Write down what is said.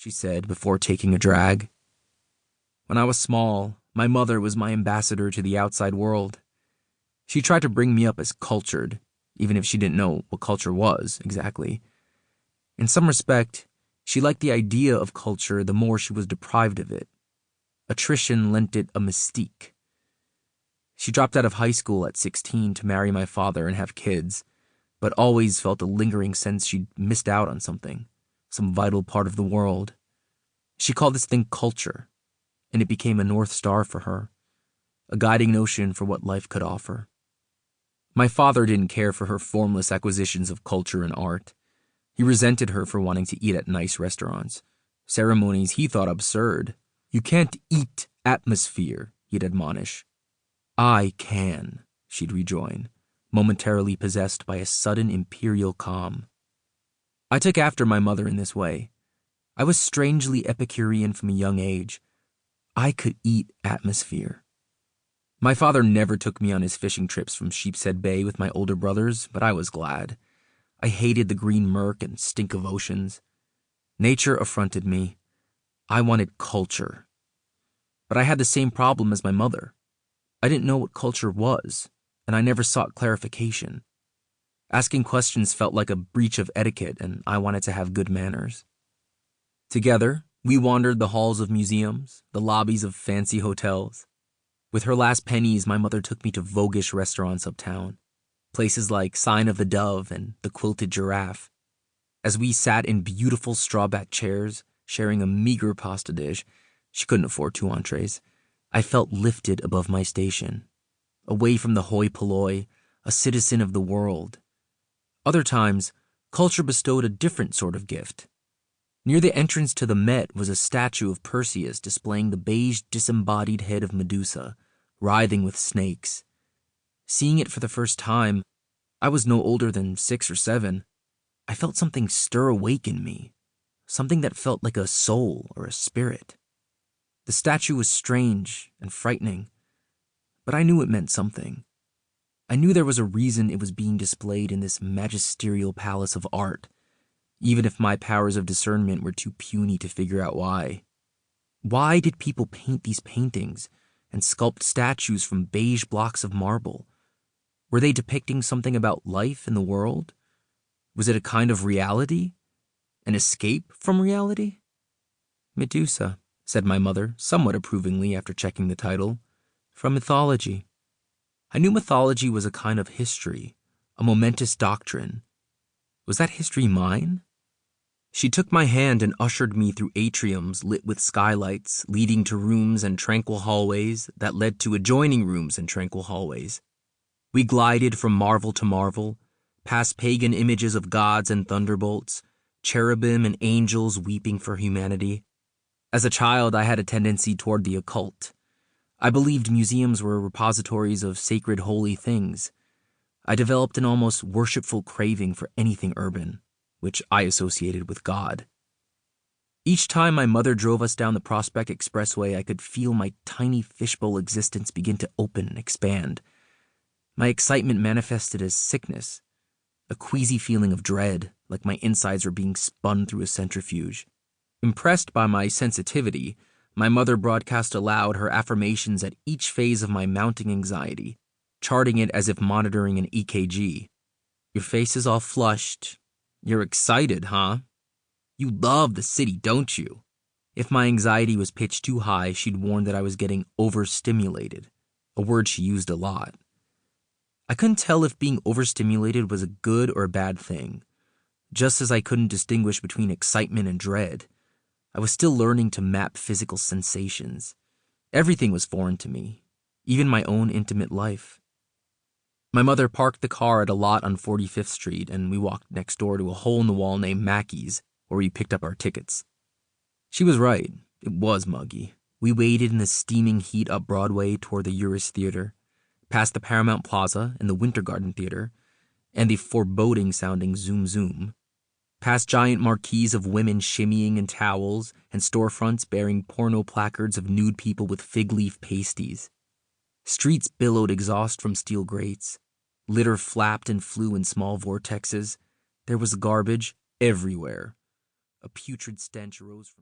she said before taking a drag. When I was small, my mother was my ambassador to the outside world. She tried to bring me up as cultured, even if she didn't know what culture was exactly. In some respect, she liked the idea of culture the more she was deprived of it. Attrition lent it a mystique. She dropped out of high school at 16 to marry my father and have kids, but always felt a lingering sense she'd missed out on something, some vital part of the world. She called this thing culture, and it became a North Star for her, a guiding notion for what life could offer. My father didn't care for her formless acquisitions of culture and art. He resented her for wanting to eat at nice restaurants, ceremonies he thought absurd. You can't eat atmosphere, he'd admonish. I can, she'd rejoin, momentarily possessed by a sudden imperial calm. I took after my mother in this way. I was strangely Epicurean from a young age. I could eat atmosphere. My father never took me on his fishing trips from Sheepshead Bay with my older brothers, but I was glad. I hated the green murk and stink of oceans. Nature affronted me. I wanted culture. But I had the same problem as my mother. I didn't know what culture was, and I never sought clarification. Asking questions felt like a breach of etiquette, and I wanted to have good manners. Together, we wandered the halls of museums, the lobbies of fancy hotels. With her last pennies, my mother took me to voguish restaurants uptown, places like Sign of the Dove and the Quilted Giraffe. As we sat in beautiful straw-backed chairs, sharing a meager pasta dish, she couldn't afford 2 entrees, I felt lifted above my station, away from the hoi polloi, a citizen of the world. Other times, culture bestowed a different sort of gift. Near the entrance to the Met was a statue of Perseus displaying the beige disembodied head of Medusa, writhing with snakes. Seeing it for the first time, I was no older than 6 or 7. I felt something stir awake in me, something that felt like a soul or a spirit. The statue was strange and frightening, but I knew it meant something. I knew there was a reason it was being displayed in this magisterial palace of art, even if my powers of discernment were too puny to figure out why. Why did people paint these paintings and sculpt statues from beige blocks of marble? Were they depicting something about life in the world? Was it a kind of reality? An escape from reality? Medusa, said my mother, somewhat approvingly after checking the title. From mythology. I knew mythology was a kind of history, a momentous doctrine. Was that history mine? She took my hand and ushered me through atriums lit with skylights, leading to rooms and tranquil hallways that led to adjoining rooms and tranquil hallways. We glided from marvel to marvel, past pagan images of gods and thunderbolts, cherubim and angels weeping for humanity. As a child, I had a tendency toward the occult. I believed museums were repositories of sacred holy things. I developed an almost worshipful craving for anything urban, which I associated with God. Each time my mother drove us down the Prospect Expressway, I could feel my tiny fishbowl existence begin to open and expand. My excitement manifested as sickness, a queasy feeling of dread, like my insides were being spun through a centrifuge. Impressed by my sensitivity, my mother broadcast aloud her affirmations at each phase of my mounting anxiety, charting it as if monitoring an EKG. Your face is all flushed. You're excited, huh? You love the city, don't you? If my anxiety was pitched too high, she'd warn that I was getting overstimulated, a word she used a lot. I couldn't tell if being overstimulated was a good or a bad thing, just as I couldn't distinguish between excitement and dread. I was still learning to map physical sensations. Everything was foreign to me, even my own intimate life. My mother parked the car at a lot on 45th Street, and we walked next door to a hole-in-the-wall named Mickey's, where we picked up our tickets. She was right. It was muggy. We waited in the steaming heat up Broadway toward the Uris Theater, past the Paramount Plaza and the Winter Garden Theater, and the foreboding-sounding Zoom Zoom, past giant marquees of women shimmying in towels and storefronts bearing porno placards of nude people with fig leaf pasties. Streets billowed exhaust from steel grates. Litter flapped and flew in small vortexes. There was garbage everywhere. A putrid stench arose from